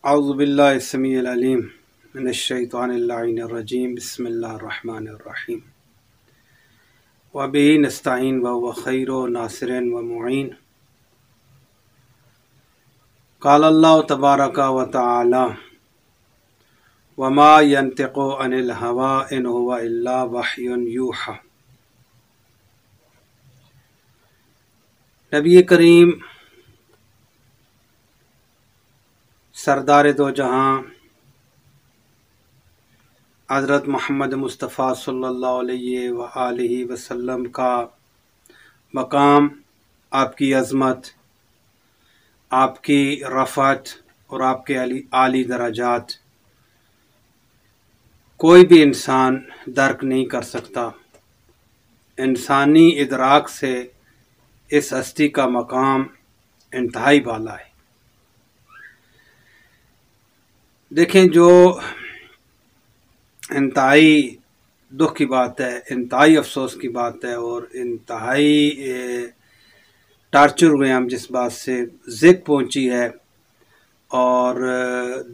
औज़ुबिल्लाहि अस्समीइल अलीम मिनश्शैतानिर रजीम बिस्मिल्लाहिर्रहमानिर्रहीम व बिही नस्तईन व हुव खैरु नासिरिन व मुईन। क़ाल अल्लाहु तबारक व तआला व मा यंतिक़ु अनिल हवा इन हुव इल्ला वह्युन यूहा। नबी करीम सरदार दो जहां हज़रत मोहम्मद मुस्तफ़ा सल्लल्लाहु अलैहि वसल्लम का मकाम, आपकी अज़मत, आपकी रफ़त और आपके आली दराजात कोई भी इंसान दर्क नहीं कर सकता। इंसानी इदराक से इस हस्ती का मकाम इंतहाई बाला है। देखें, जो इंतहाई दुख की बात है, इंतहाई अफसोस की बात है और इंतहाई टार्चर हुए हम जिस बात से ज़िक पहुंची है और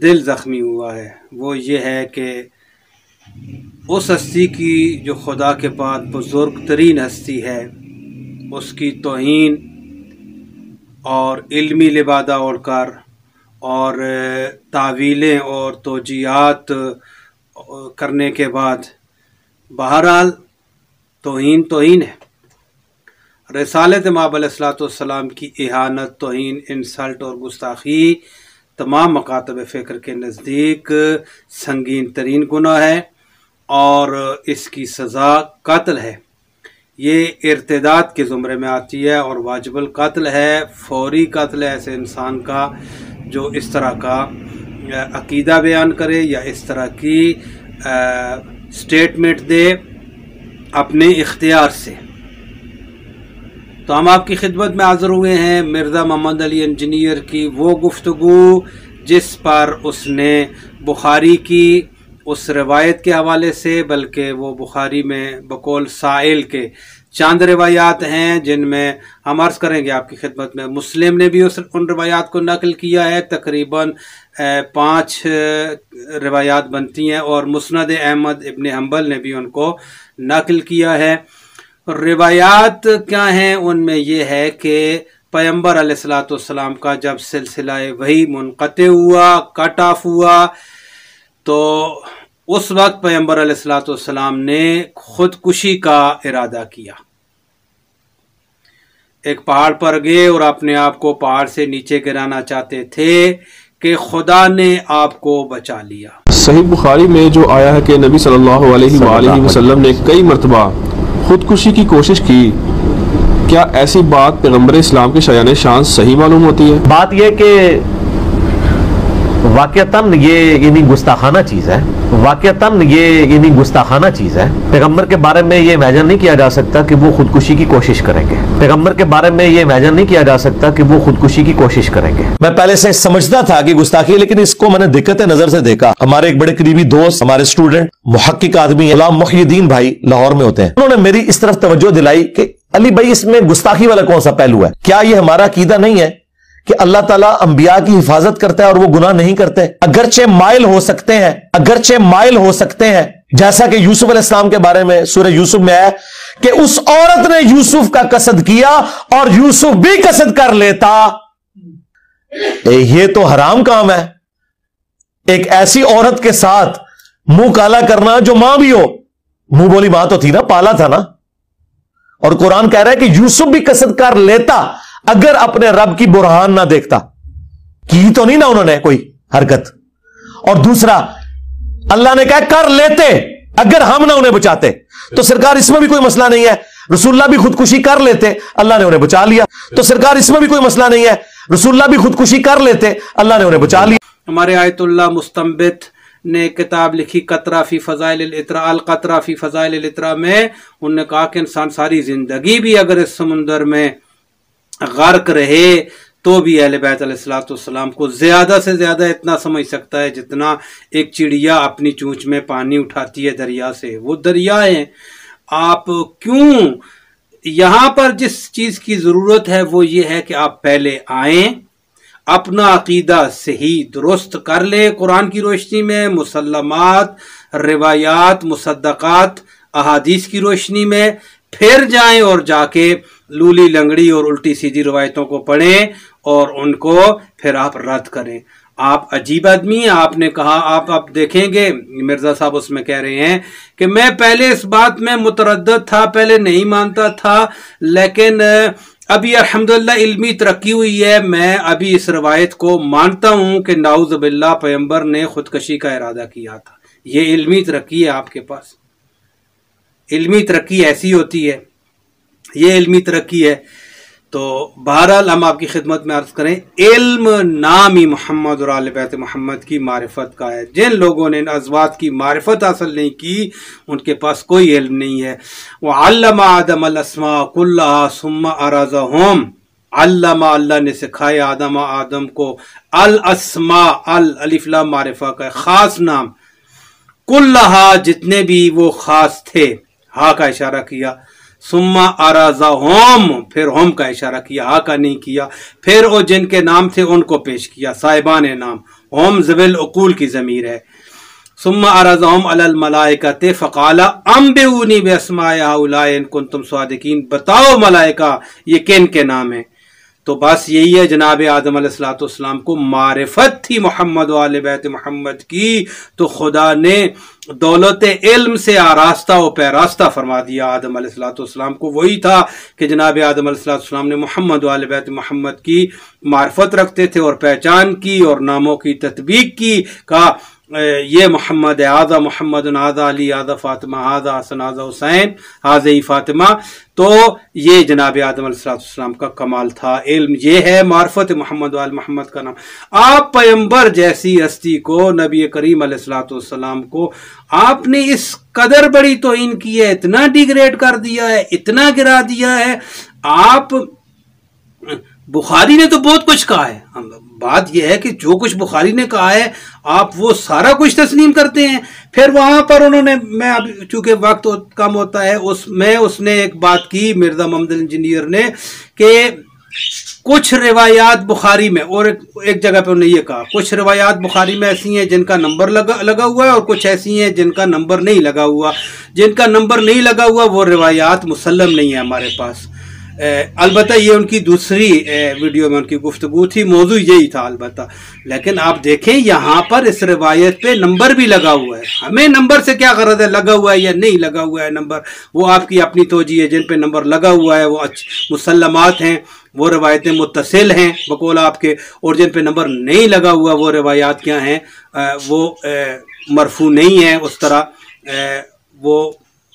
दिल ज़ख्मी हुआ है, वो ये है कि उस हस्ती की जो खुदा के बाद बुज़ुर्ग तरीन हस्ती है, उसकी तौहीन और इल्मी लिबादा ओढ़कर और तावीलें और तौजीहात करने के बाद बहरहाल तौहीन है। रिसालत माब अलैहिस्सलाम की इहानत, तौहीन, इंसल्ट और गुस्ताखी तमाम मकातब फ़िक्र के नज़दीक संगीन तरीन गुनाह है और इसकी सज़ा कत्ल है। ये इर्तिदाद के ज़ुमरे में आती है और वाजिबुल कत्ल है, फौरी कत्ल है ऐसे इंसान का जो इस तरह का अकीदा बयान करे या इस तरह की स्टेटमेंट दे अपने इख्तियार से। तो हम आपकी खिदमत में हाज़िर हुए हैं मिर्ज़ा मोहम्मद अली इंजीनियर की वो गुफ्तगू जिस पर उसने बुखारी की उस रवायत के हवाले से, बल्कि वो बुखारी में बकौल साइल के चंद रिवायात हैं जिनमें हम अर्ज़ करेंगे आपकी खिदमत में मुस्लिम ने भी उन रिवायात को नकल किया है। तकरीबन 5 रिवायात बनती हैं और मुस्नद अहमद इब्न हम्बल ने भी उनको नकल किया है। रिवायात क्या हैं? उनमें यह है कि पैगंबर अलैहिस्सलाम का जब सिलसिला वही मुनक़ते हुआ, कट ऑफ हुआ, तो उस वक्त पैगंबर अलैहिस्सलाम ने खुदकुशी का इरादा किया। एक पहाड़ पर गए और अपने आप को पहाड़ से नीचे गिराना चाहते थे कि खुदा ने आपको बचा लिया। सही बुखारी में जो आया है कि नबी सल्लल्लाहु अलैहि वसल्लम ने कई मरतबा खुदकुशी की कोशिश की, क्या ऐसी बात पैगंबर इस्लाम के शायान शान सही मालूम होती है? बात यह कि वाक़ियतन ये यानी गुस्ताखाना चीज़ है, वाक़ियतन ये यानी गुस्ताखाना चीज़ है। पैगंबर के बारे में ये इमेजिन नहीं किया जा सकता कि वो खुदकुशी की कोशिश करेंगे। पैगंबर के बारे में ये इमेजिन नहीं किया जा सकता कि वो खुदकुशी की कोशिश करेंगे। मैं पहले से समझता था कि गुस्ताखी है, लेकिन इसको मैंने दिक्कत नजर से देखा। हमारे एक बड़े करीबी दोस्त, हमारे स्टूडेंट, मुहक्किक आदमी गुलाम मुहियुद्दीन भाई लाहौर में होते हैं, उन्होंने मेरी इस तरफ तवज्जो दिलाई कि अली भाई इसमें गुस्ताखी वाला कौन सा पहलू है? क्या ये हमारा अकीदा नहीं है कि अल्लाह ताला अंबिया की हिफाजत करता है और वो गुनाह नहीं करते? अगरचे माइल हो सकते हैं, अगरचे माइल हो सकते हैं, जैसा कि यूसुफ अलैहिस्सलाम के बारे में सूरह यूसुफ में है कि उस औरत ने यूसुफ का कसद किया और यूसुफ भी कसद कर लेता। ये तो हराम काम है, एक ऐसी औरत के साथ मुंह काला करना जो मां भी हो। मुंह बोली मां तो थी ना, पाला था ना। और कुरान कह रहा है कि यूसुफ भी कसद कर लेता अगर अपने रब की बुरहान ना देखता। की तो नहीं ना उन्होंने कोई हरकत। और दूसरा, अल्लाह ने कहा कर लेते अगर हम ना उन्हें बचाते। तो सरकार इसमें भी कोई मसला नहीं है, रसूलुल्लाह भी खुदकुशी कर लेते, अल्लाह ने उन्हें बचा लिया। तो सरकार इसमें भी कोई मसला नहीं है, रसूलुल्लाह भी खुदकुशी कर लेते, अल्लाह ने उन्हें बचा लिया। हमारे आयतुल्लाह मुस्तंबित ने किताब लिखी कतरा फी फज़ाइल इत्रा, अल कतरा फी फज़ाइल इत्रा में उन्होंने कहा कि इंसान सारी जिंदगी भी अगर इस समुंदर में गर्क रहे तो भी अहले बैत अलैहिस्सलाम को ज्यादा से ज्यादा इतना समझ सकता है जितना एक चिड़िया अपनी चोंच में पानी उठाती है दरिया से। वो दरिया है। आप क्यों यहाँ पर जिस चीज की जरूरत है वो ये है कि आप पहले आए, अपना अकीदा सही दुरुस्त कर ले कुरान की रोशनी में, मुसल्लमात, रिवायात, मुसद्दक़ात, अहादीस की रोशनी में, फिर जाएं और जाके लूली लंगड़ी और उल्टी सीधी रवायतों को पढ़ें और उनको फिर आप रद्द करें। आप अजीब आदमी हैं। आपने कहा, आप देखेंगे मिर्ज़ा साहब उसमें कह रहे हैं कि मैं पहले इस बात में मुतरद्दद था, पहले नहीं मानता था, लेकिन अभी अल्हम्दुलिल्लाह इल्मी तरक्की हुई है, मैं अभी इस रवायत को मानता हूं कि नाउज़ बिल्लाह पैगंबर ने खुदकशी का इरादा किया था। ये इल्मी तरक्की है आपके पास। इल्मी तरक्की ऐसी होती है, ये इल्मी तरक्की है। तो बहरहाल हम आपकी खिदमत में अर्ज करें, इल्म नाम ही मोहम्मद और आले बैत मोहम्मद की मारिफत का है। जिन लोगों ने इन अज़वात की मारिफत हासिल नहीं की उनके पास कोई इल्म नहीं है। वह अल्लमा आदम अल अस्मा कुल्लहा सुम्मा अराज़हुम, अल्लमा अल्लाह ने सिखाया आदम को अल अस्मा, अल अलिफ लाम मारिफा का खास नाम, कुल्लहा जितने भी वो खास थे, हा का इशारा किया, सुम्मा अराजा होम, फिर होम का इशारा किया, हा का नहीं किया, फिर वो जिनके नाम थे उनको पेश किया, साहिबान नाम, होम ज़विल उकूल की ज़मीर है। सुम्मा अराजा होम अलल मलाइकते फ़क़ाला अम्बिऊनी बिअस्माइ हाउलाइ इन कुंतुम सादिकीन, बताओ मलाइका ये किन के नाम है। तो बस यही है, जनाब आदम अलैहिस्सलाम को मारिफत थी मोहम्मद वाले बैत मोहम्मद की, तो खुदा ने दौलत इल्म से आरास्ता व पैरास्ता फरमा दिया आदम अलैहिस्सलाम को। वही था कि जनाब आदम अलैहिस्सलाम ने मोहम्मद वाले बैत मोहम्मद की मारिफत रखते थे और पहचान की और नामों की तत्बीक की, का ये मोहम्मद है, आज़ा मोहम्मद, आज़ा अली, आज़ा फातिमा, आज़ा हसन, आज़ा हुसैन, आज़ा फातिमा। तो ये जनाब आदम अलैहिस्सलाम का कमाल था। इल्म ये है, मार्फत मोहम्मद वाल मोहम्मद का नाम। आप पैगंबर जैसी हस्ती को, नबी करीम अलैहिस्सलाम को आपने इस कदर बड़ी तौहीन की है, इतना डिग्रेड कर दिया है, इतना गिरा दिया है। आप बुखारी ने तो बहुत कुछ कहा है, बात यह है कि जो कुछ बुखारी ने कहा है आप वो सारा कुछ तस्लीम करते हैं। फिर वहां पर उन्होंने, मैं अब चूंकि वक्त कम होता है, उसने एक बात की मिर्जा मोहम्मद इंजीनियर ने कि कुछ रिवायात बुखारी में, और एक जगह पे उन्होंने ये कहा कुछ रिवायात बुखारी में ऐसी हैं जिनका नंबर लगा हुआ है और कुछ ऐसी हैं जिनका नंबर नहीं लगा हुआ। जिनका नंबर नहीं लगा हुआ वो रिवायात मुसल्लम नहीं है हमारे पास। अलबत्ता ये उनकी दूसरी वीडियो में उनकी गुफ्तगू थी, मौजू यही था अलबत्ता। लेकिन आप देखें यहाँ पर इस रिवायत पे नंबर भी लगा हुआ है। हमें नंबर से क्या गरज है, लगा हुआ है या नहीं लगा हुआ है नंबर, वो आपकी अपनी तोजी है। जिन पे नंबर लगा हुआ है वो मुसल्लमात हैं, वो रिवायतें मुत्तसिल हैं बकौल आपके, और जिन पे नंबर नहीं लगा हुआ वो रिवायात क्या हैं, वो मरफू नहीं है, उस तरह वो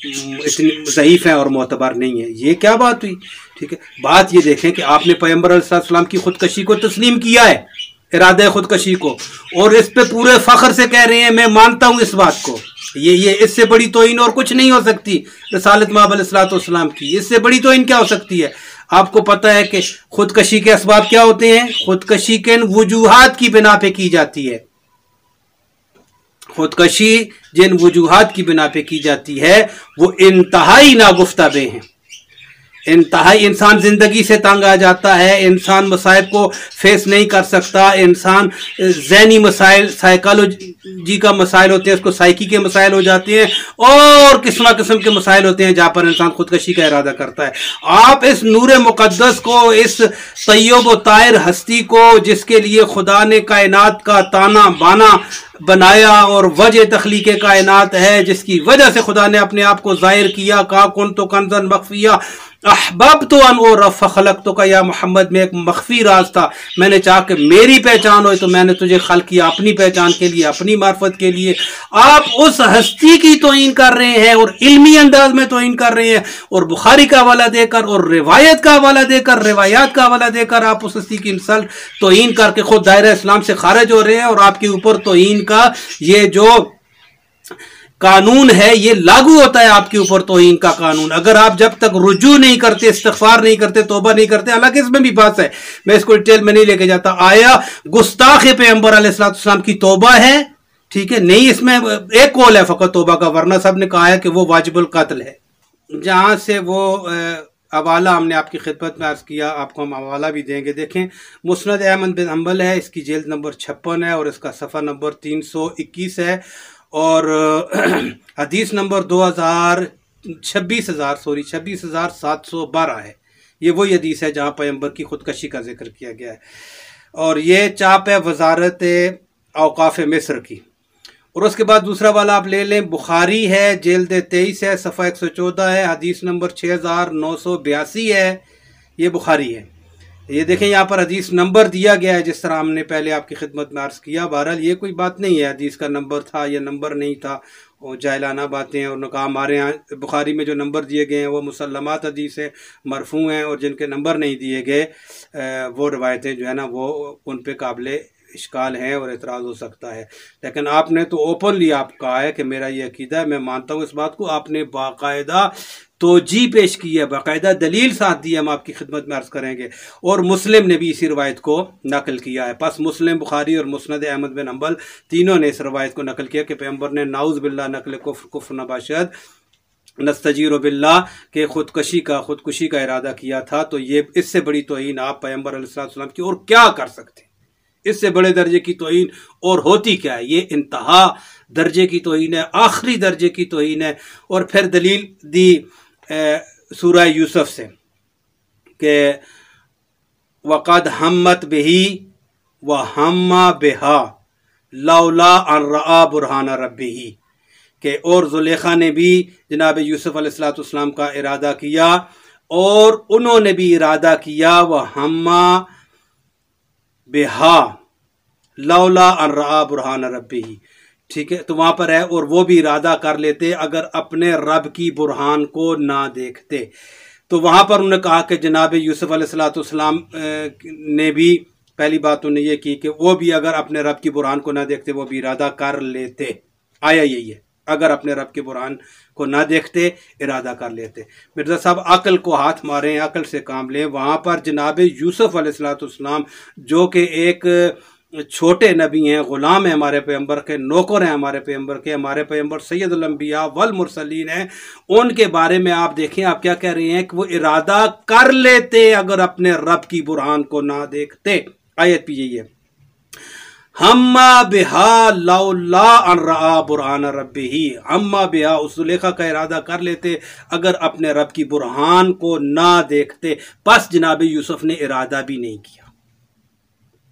इतनी ज़ईफ़ है और मोतबर नहीं है। ये क्या बात हुई? ठीक है, बात ये देखें कि आपने पैगंबर अलैहिस्सलाम की खुदकशी को तस्लीम किया है, इरादे खुदकशी को, और इस पे पूरे फख्र से कह रहे हैं मैं मानता हूँ इस बात को। ये इससे बड़ी तौहीन और कुछ नहीं हो सकती रसालत मआब अलैहिस्सलाम की। इससे बड़ी तौहीन क्या हो सकती है? आपको पता है कि खुदकशी के असबाब क्या होते हैं? खुदकशी के वजूहात की बिना पे की जाती है। खुदकशी जिन वजूहात की बिना पे की जाती है वो इंतहाई नागुफ्ताबे हैं। इंतहाई, इंसान जिंदगी से तंग आ जाता है, इंसान मसाइब को फेस नहीं कर सकता, इंसान ज़हनी मसाइल, साइकोलॉजी का मसाइल होते हैं, उसको साइकी के मसाइल हो जाते हैं, और किस्म के मसाइल होते हैं जहाँ पर इंसान खुदकशी का इरादा करता है। आप इस नूर मुक़द्दस को, इस तय्यब व ताहिर हस्ती को, जिसके लिए खुदा ने कायनात का ताना बाना बनाया और वजह तख्लीक कायनात है, जिसकी वजह से खुदा ने अपने आप को जाहिर किया, कहा कुन तो कंजन मख्फिया अहबब तो अन और खलक तो का या मोहम्मद में एक मख्फी राज था, मैंने चाहा कि मेरी पहचान हो तो मैंने तुझे खल किया अपनी पहचान के लिए, अपनी मार्फत के लिए। आप उस हस्ती की तौहीन कर रहे हैं और इल्मी अंदाज में तौहीन कर रहे हैं, और बुखारी का हवाला देकर और रिवायत का हवाला देकर, रिवायात का हवाला देकर आप उस हस्ती की इंसल्ट तौहीन करके खुद दायरा इस्लाम से खारिज हो रहे हैं, और आपके ऊपर तौहीन का ये जो कानून है ये लागू होता है आपके ऊपर, तौहीन का कानून। अगर आप जब तक रुजू नहीं करते, इस्तिग़फ़ार नहीं करते, तौबा नहीं करते, हालांकि इसमें भी बात है, मैं इसको डिटेल में नहीं लेके जाता। आया गुस्ताख पैगंबर अलैहिस्सलाम की तौबा है, ठीक है, नहीं, इसमें एक कौल है फ़कत तौबा का, वरना सब ने कहा है कि वो वाजिबुल कत्ल है। जहां से वो हवाला हमने आपकी खिदमत में अर्ज़ किया, आपको हम हवाला भी देंगे। देखें, मुस्नद अहमद बिन हम्बल है, इसकी जिल्द नंबर 56 है और इसका सफ़ा नंबर 321 है और हदीस नंबर 26,712 है। ये वही हदीस है जहाँ पैगंबर की ख़ुदकशी का जिक्र किया गया है और ये चाप है वजारत औकाफ मिस्र की। और उसके बाद दूसरा वाला आप ले लें, बुखारी है, जिल्द 23 है, सफ़ा 114 है, हदीस नंबर 6982 है। ये बुखारी है। ये देखें यहाँ पर हदीस नंबर दिया गया है जिस तरह हमने पहले आपकी खिदमत में अर्ज़ किया। बहरहाल ये कोई बात नहीं है हदीस का नंबर था या नंबर नहीं था, वो जाहिलाना बातें हैं। उन्होंने कहा हमारे यहाँ बुखारी में जो नंबर दिए गए हैं वो मुसल्लमात हदीस है, मरफू हैं, और जिनके नंबर नहीं दिए गए वो रवायतें जो है ना वो उन पे काबिल इश्काल हैं और एतराज़ हो सकता है। लेकिन आपने तो ओपनली आप कहा है कि मेरा ये अकीदा है, मैं मानता हूँ इस बात को। आपने बाकायदा तोजी पेश की है, बाकायदा दलील साथ दी है, हम आपकी खिदमत में अर्ज़ करेंगे। और मुस्लिम ने भी इसी रवायत को नकल किया है। बस मुस्लिम, बुखारी और मुस्नद अहमद बिन हम्बल तीनों ने इस रवायत को नकल किया कि पैगंबर ने नाउज़ बिल्लाह नकल कुफ्र नबाशद नस्तजीर बिल्लाह के खुदकुशी का इरादा किया था। तो ये इससे बड़ी तौहीन आप पैगंबर अलैहिस्सलाम की और क्या कर सकते, इससे बड़े दर्जे की तौहीन और होती क्या है। ये इंतहा दर्जे की तौहीन है, आखिरी दर्जे की तौहीन है। और फिर दलील दी सूरह यूसुफ से कि वक़द हम्मत बिही व हम्मा बिहा लौला अन रआ बुरहान रब्बिही, के और जुलेखा ने भी जनाब यूसुफ अलैहिस्सलाम का इरादा किया और उन्होंने भी इरादा किया व हम्मा बेहा लौला अन रआ बुरहान रब्बिही। ठीक है, तो वहाँ पर है और वो भी इरादा कर लेते अगर अपने रब की बुरहान को ना देखते। तो वहाँ पर उन्होंने कहा कि जनाब यूसुफ अलैहिस्सलाम ने भी पहली बात उन्होंने ये की कि वो भी अगर अपने रब की बुरहान को ना देखते वो भी इरादा कर लेते। आया यही है, अगर अपने रब की बुरहान को ना देखते इरादा कर लेते। मिर्ज़ा साहब अक्ल को हाथ मारें, अक्ल से काम लें। वहाँ पर जनाब यूसुफ अलैहिस्सलाम जो कि एक छोटे नबी हैं, ग़ुलाम हैं हमारे पैगंबर के, नौकर हैं हमारे पैगंबर सैयदुल अंबिया वल मुरसलीन हैं, उनके बारे में आप देखें आप क्या कह रहे हैं कि वो इरादा कर लेते अगर अपने रब की बुरहान को ना देखते। आयत भी यही है, हम्मा बिहा लौला अन रआ बुरहान रब्बिही। हम्मा बिहा, उस जुलेखा का इरादा कर लेते अगर अपने रब की बुरहान को ना देखते। बस जनाब यूसुफ ने इरादा भी नहीं किया।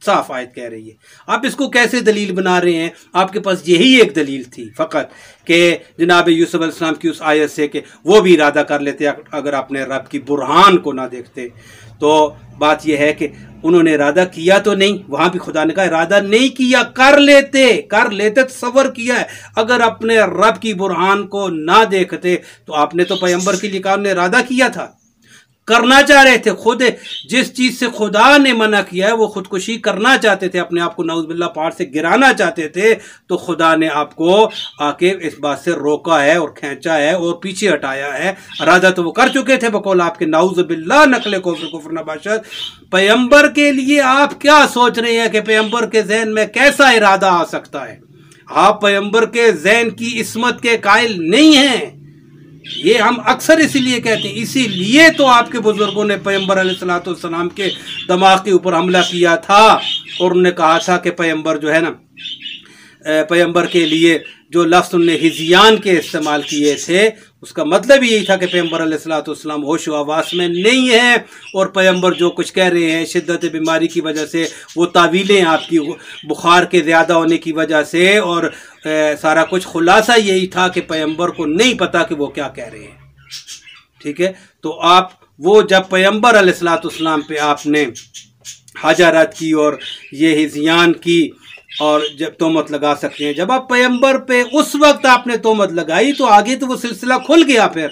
साफ आयत कह रही है। आप इसको कैसे दलील बना रहे हैं? आपके पास यही एक दलील थी फ़कत कि जनाब यूसुफ अलैहिस्सलाम की उस आयत से कि वो भी इरादा कर लेते अगर अपने रब की बुरहान को ना देखते। तो बात यह है कि उन्होंने इरादा किया तो नहीं, वहां भी खुदा ने कहा इरादा नहीं किया, कर लेते तसव्वुर किया है। अगर अपने रब की बुरहान को ना देखते तो आपने तो पैगंबर के लिए कहा, उन्होंने इरादा किया था, करना चाह रहे थे। खुद जिस चीज से खुदा ने मना किया है वो खुदकुशी करना चाहते थे, अपने आप को नाउज़ुबिल्लाह पहाड़ से गिराना चाहते थे, तो खुदा ने आपको आके इस बात से रोका है और खींचा है और पीछे हटाया है। इरादा तो वो कर चुके थे बकौल आपके, नाउज़ुबिल्लाह नकले कुफ्र नबाशत। पैगंबर के लिए आप क्या सोच रहे हैं कि पैगंबर के ज़हन में कैसा इरादा आ सकता है? आप पैगंबर के ज़हन की इस्मत के कायल नहीं हैं। ये हम अक्सर इसीलिए कहते हैं, इसीलिए तो आपके बुजुर्गों ने पैगंबर अलैहिस्सलाम के दिमाग के ऊपर हमला किया था और उन्होंने कहा था कि पैगंबर जो है ना, पैगंबर के लिए जो लफ्ज़ उन्होंने हिज़ियान के इस्तेमाल किए थे उसका मतलब यही था कि पैगंबर अलैहिस्सलाम होश व हवास में नहीं है और पैगंबर जो कुछ कह रहे हैं शिद्दत बीमारी की वजह से, वो तावीलें आपकी बुखार के ज़्यादा होने की वजह से, और सारा कुछ खुलासा यही था कि पैगंबर को नहीं पता कि वो क्या कह रहे हैं। ठीक है, तो आप वो जब पैगंबर अलैहिस्सलाम पे आपने हजारत की और ये हिज़ियान की और जब तोहमत लगा सकते हैं, जब आप पैगंबर पे उस वक्त आपने तोहमत लगाई तो आगे तो वो सिलसिला खुल गया फिर।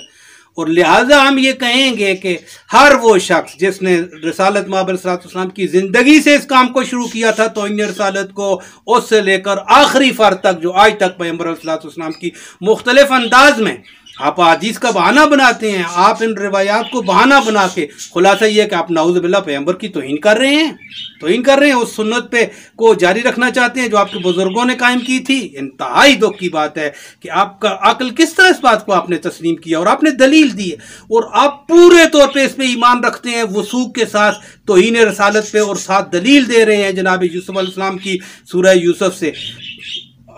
और लिहाजा हम ये कहेंगे कि हर वो शख्स जिसने रिसालत माब अलैहिस्सलाम की ज़िंदगी से इस काम को शुरू किया था, तो इन रिसालत को उससे लेकर आखिरी फर्द तक जो आज तक पैगंबर अलैहिस्सलाम की मुख्तलिफ अंदाज में आप हदीस का बहाना बनाते हैं, आप इन रिवायात को बहाना बना के, खुलासा ये है कि आप नाउज़ बिल्लाह पैगंबर की तौहीन कर रहे हैं, उस सुन्नत पे को जारी रखना चाहते हैं जो आपके बुजुर्गों ने कायम की थी। इंतहाई दुख की बात है कि आपका अक्ल किस तरह इस बात को आपने तस्लीम किया और आपने दलील दी है, और आप पूरे तौर पे इस पे ईमान रखते हैं वसूक के साथ तौहीन रसालत पे, और साथ दलील दे रहे हैं जनाब यूसुफ अलैहिस्सलाम की सूरह यूसुफ से।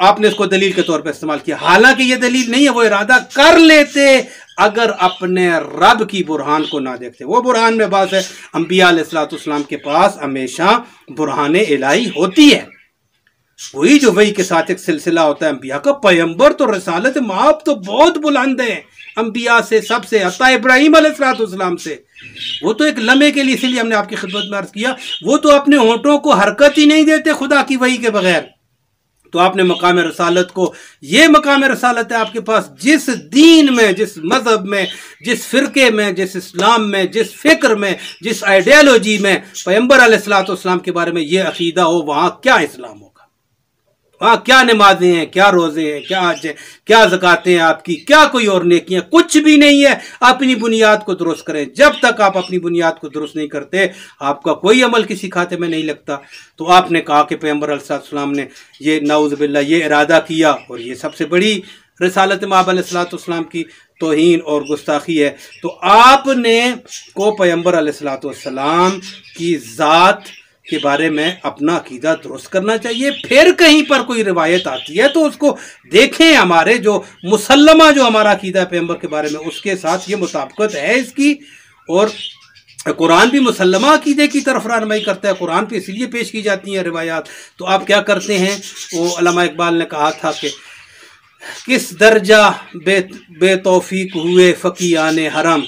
आपने इसको दलील के तौर पे इस्तेमाल किया, हालांकि ये दलील नहीं है। वो इरादा कर लेते अगर अपने रब की बुरहान को ना देखते। वो बुरहान में बात है, अंबिया अलैहिस्सलाम के पास हमेशा बुरहान इलाही होती है, वही जो वही के साथ एक सिलसिला होता है अंबिया का। पैगंबर तो रसालत माप तो बहुत बुलंद है अंबिया से, सबसे, हत्ता इब्राहीम अलैहिस्सलाम से। वो तो एक लम्हे के लिए, इसलिए हमने आपकी खिदमत में अर्ज किया, वो तो अपने होंठों को हरकत ही नहीं देते खुदा की वही के बगैर। तो आपने मकाम रसालत को, ये मकाम रसालत है आपके पास, जिस दीन में, जिस मजहब में, जिस फिरके में, जिस इस्लाम में, जिस फिक्र में, जिस आइडियालॉजी में पैगंबर अलैहिस्सलाम के बारे में ये अकीदा हो, वहां क्या इस्लाम होगा? वहां क्या नमाजें हैं, क्या रोजे हैं, क्या हज है, क्या ज़कातें हैं आपकी, क्या कोई और नेकियां? कुछ भी नहीं है। अपनी बुनियाद को दुरुस्त करें। जब तक आप अपनी बुनियाद को दुरुस्त नहीं करते, आपका कोई अमल किसी खाते में नहीं लगता। तो आपने कहा कि पैगंबर अलैहिस्सलाम ने ये नाउज़ बिल्लाह ये इरादा किया, और ये सबसे बड़ी रिसालत माब अलैहिस्सलाम की तौहीन और गुस्ताखी है। तो आपने को पैगंबर अलैहिस्सलाम की ज़ात के बारे में अपना अकीदा दुरुस्त करना चाहिए। फिर कहीं पर कोई रिवायत आती है तो उसको देखें, हमारे जो मुसल्लमा जो हमारा अकीदा है पैगंबर के बारे में, उसके साथ ये मुताबिकत है इसकी। और कुरान भी मुसल्लमा अकीदे की तरफ रहनुमाई करता है, कुरान पे इसलिए पेश की जाती हैं रिवायात। तो आप क्या करते हैं, वो अल्लामा इकबाल ने कहा था कि किस दर्जा बेतौफीक हुए फ़कीयाने हरम,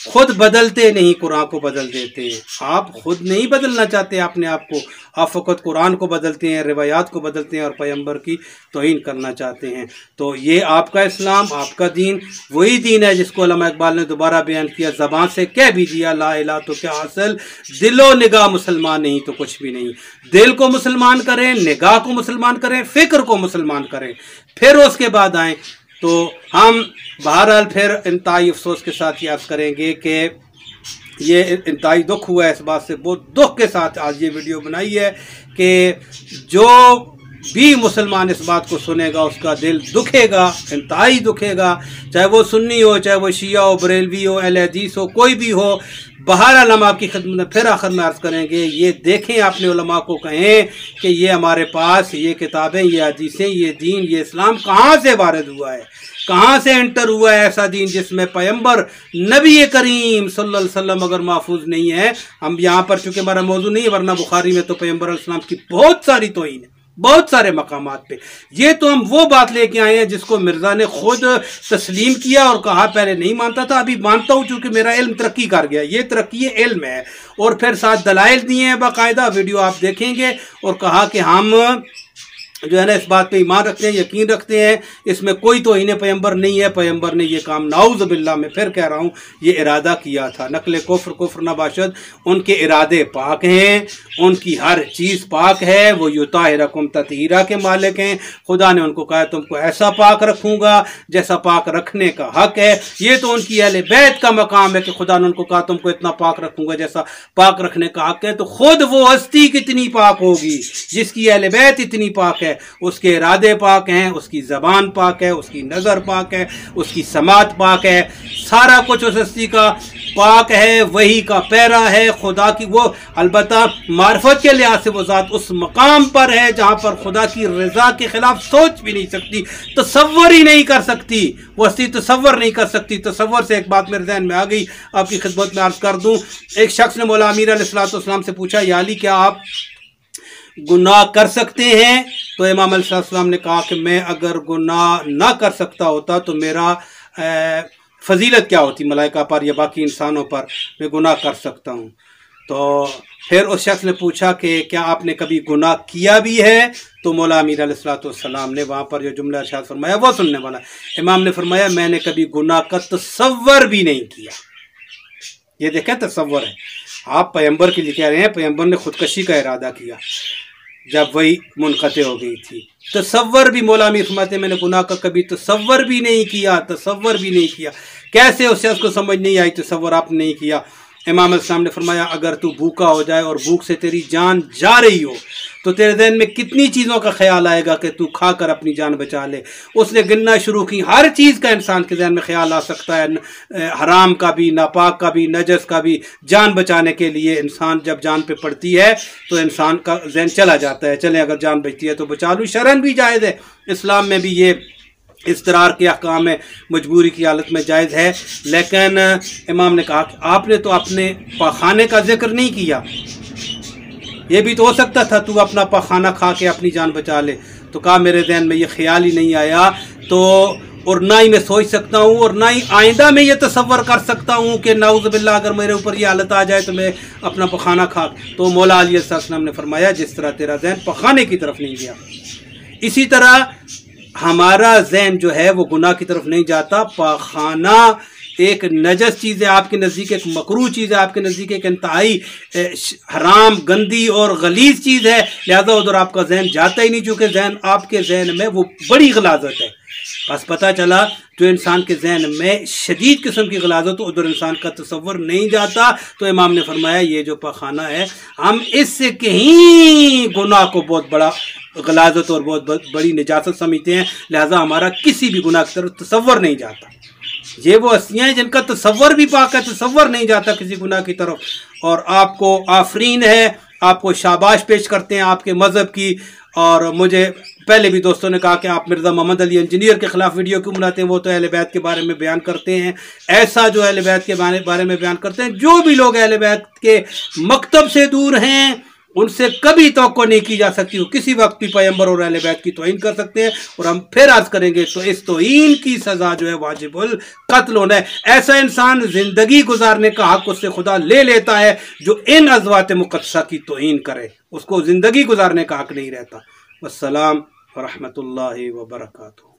खुद बदलते नहीं कुरान को बदल देते हैं। आप खुद नहीं बदलना चाहते अपने आप को, आप फ़कत कुरान को बदलते हैं, रिवायात को बदलते हैं और पैगंबर की तौहीन करना चाहते हैं। तो ये आपका इस्लाम, आपका दीन वही दीन है जिसको अल्लामा इकबाल ने दोबारा बयान किया, ज़बान से कह भी दिया ला इलाहा तो क्या हासिल, दिलो निगाह मुसलमान नहीं तो कुछ भी नहीं। दिल को मुसलमान करें, निगाह को मुसलमान करें, फ़िक्र को मुसलमान करें, फिर उसके बाद आएँ। तो हम बहरहाल फिर इंतहाई अफसोस के साथ याद करेंगे कि ये इंतहाई दुख हुआ है, इस बात से बहुत दुख के साथ आज ये वीडियो बनाई है कि जो भी मुसलमान इस बात को सुनेगा उसका दिल दुखेगा, इंतहाई दुखेगा, चाहे वो सुन्नी हो, चाहे वो शिया हो, बरेलवी हो, अहले हदीस हो, कोई भी हो। बहरहाल हम आपकी खिदमत में फिर आखिर में अर्ज़ करेंगे, ये देखें, अपने उलमा को कहें कि ये हमारे पास ये किताबें, ये हदीसें, ये दीन, ये इस्लाम कहाँ से वारिद हुआ है, कहाँ से एंटर हुआ है ऐसा दीन जिसमें पैगंबर नबी करीम सल्लल्लाहु अलैहि वसल्लम अगर महफूज नहीं है। हम यहाँ पर चूँकि हमारा मौजू नहीं है, वरना बुखारी में तो पैगंबर अलैहिस्सलाम की बहुत सारी तौहीन है, बहुत सारे मकामात पे। ये तो हम वो बात लेके आए हैं जिसको मिर्ज़ा ने खुद तस्लीम किया और कहा पहले नहीं मानता था, अभी मानता हूँ चूँकि मेरा इल्म तरक्की कर गया। ये तरक्की इल्म है, और फिर साथ दलाइल दिए हैं बाकायदा, वीडियो आप देखेंगे। और कहा कि हम जो है ना इस बात पे ईमान रखते हैं, यकीन रखते हैं, इसमें कोई तो इन्हें पैगंबर नहीं है, पैगंबर ने ये काम नाउज़ बिल्लाह में फिर कह रहा हूँ ये इरादा किया था। नकल कुफ्र नबाशद, उनके इरादे पाक हैं, उनकी हर चीज़ पाक है, वो युताहिरकुम ततहीरा के मालिक हैं। खुदा ने उनको कहा तुमको ऐसा पाक रखूँगा जैसा पाक रखने का हक है। ये तो उनकी अहले बैत का मकाम है कि खुदा ने उनको कहा तुमको इतना पाक रखूँगा जैसा पाक रखने का हक है। तो खुद वो हस्ती कितनी पाक होगी जिसकी अहले बैत इतनी पाक है, उसके इरादे पाक हैं, उसकी ज़बान पाक है, उसकी नज़र पाक है, उसकी समात पाक है, सारा कुछ उस हस्ती का पाक है, वही का पैरा है खुदा की। वो अलबत्ता मार्फत के लिहाज से वो ज़ात उस मकाम पर है जहाँ पर खुदा की रज़ा के ख़िलाफ़ सोच भी नहीं सकती, तसव्वुर ही नहीं कर सकती, वो हस्ती तसव्वुर नहीं कर सकती। तसव्वुर से एक बात मेरे ज़हन में आ गई, आपकी खिदमत में अर्ज़ कर दूँ। एक शख्स ने मौला अमीर अलैहिस्सलाम से पूछा, या अली क्या आप गुनाह कर सकते हैं? तो इमाम अलैहिस्सलाम ने कहा कि मैं अगर गुनाह ना कर सकता होता तो मेरा फजीलत क्या होती मलाइका पर या बाकी इंसानों पर, मैं गुनाह कर सकता हूँ। तो फिर उस शख्स ने पूछा कि क्या आपने कभी गुनाह किया भी है? तो मौला अमीर अलैहिस्सलाम ने वहाँ पर जो जुमला इरशाद फरमाया वो सुनने वाला। इमाम ने फरमाया मैंने कभी गुनाह का तसव्वुर भी नहीं किया। ये देखें तसव्वुर है, आप पैगंबर के लिए कह रहे हैं पैगंबर ने खुदकशी का इरादा किया। जब वही मुनक़ते हो गई थी। तसव्वर भी मौला अमीर फरमाते मैंने गुनाह का कभी तसव्वर भी नहीं किया, तसव्वर भी नहीं किया। कैसे उस शख्स को समझ नहीं आई, तसव्वर आपने नहीं किया। इमाम अलैहिस्सलाम ने फरमाया अगर तू भूखा हो जाए और भूख से तेरी जान जा रही हो तो तेरे ज़हन में कितनी चीज़ों का ख्याल आएगा कि तू खाकर अपनी जान बचा ले। उसने गिनना शुरू की, हर चीज़ का इंसान के ज़हन में ख्याल आ सकता है, हराम का भी, नापाक का भी, नजस का भी। जान बचाने के लिए इंसान जब जान पे पड़ती है तो इंसान का ज़हन चला जाता है, चले अगर जान बचती है तो बचा लूँ। शरन भी जायज़ है, इस्लाम में भी ये इस तरह के अहकाम में मजबूरी की हालत में जायज़ है। लेकिन इमाम ने कहा कि आपने तो अपने पाखाने का जिक्र नहीं किया, ये भी तो हो सकता था तू अपना पाखाना खा के अपनी जान बचा ले। तो कहा मेरे जहन में ये ख्याल ही नहीं आया, तो और ना ही मैं सोच सकता हूँ और ना ही आइंदा में ये तसव्वुर कर सकता हूँ कि नाउज़ बिल्लाह अगर मेरे ऊपर ये हालत आ जाए तो मैं अपना पखाना खा। तो मौला अली अलैहिस्सलाम ने फरमाया जिस तरह तेरा जहन पखाने की तरफ नहीं गया, इसी तरह हमारा जहन जो है वो गुनाह की तरफ नहीं जाता। पाखाना एक नजस चीज़ है आपके नज़दीक, एक मकरूह चीज़ है आपके नज़दीक, एक इंतहाई हराम, गंदी और गलीज चीज़ है। लिहाजा उधर आपका जहन जाता ही नहीं, चूँकि जहन आपके जहन में वो बड़ी गलाजत है। बस पता चला जो इंसान के जहन में शदीद किस्म की गलाजत, तो उधर इंसान का तसव्वुर नहीं जाता। तो इमाम ने फरमाया ये जो पाखाना है हम इससे कहीं गुनाह को बहुत बड़ा गलाजत और बहुत बड़ी निजात समझते हैं, लिहाजा हमारा किसी भी गुनाह की तरफ तसव्वुर नहीं जाता। ये वो हस्तियाँ हैं जिनका तसव्वुर भी पाक है, तसव्वुर नहीं जाता किसी गुनाह की तरफ। और आपको आफरीन है, आपको शाबाश पेश करते हैं आपके मज़हब की। और मुझे पहले भी दोस्तों ने कहा कि आप मिर्ज़ा मोहम्मद अली इंजीनियर के ख़िलाफ़ वीडियो क्यों बनाते हैं, वो तो अहले बैत के बारे में बयान करते हैं। ऐसा जो अहले बैत के बारे में बयान करते हैं, जो भी लोग अहले बैत के मकतब से दूर हैं उनसे कभी तवक्को नहीं की जा सकती, वो किसी वक्त भी पैगंबर और अहले बैत की तौहीन कर सकते हैं। और हम फिर अर्ज करेंगे तो इस तौहीन की सज़ा जो है वाजिबुल कत्ल होना है। ऐसा इंसान ज़िंदगी गुजारने का हक़ उससे खुदा ले लेता है जो इन अज़वात मुक़द्दसा की तौहीन करे, उसको ज़िंदगी गुजारने का हक़ नहीं रहता। वस्सलाम व रहमतुल्लाहि व बरकातुहू।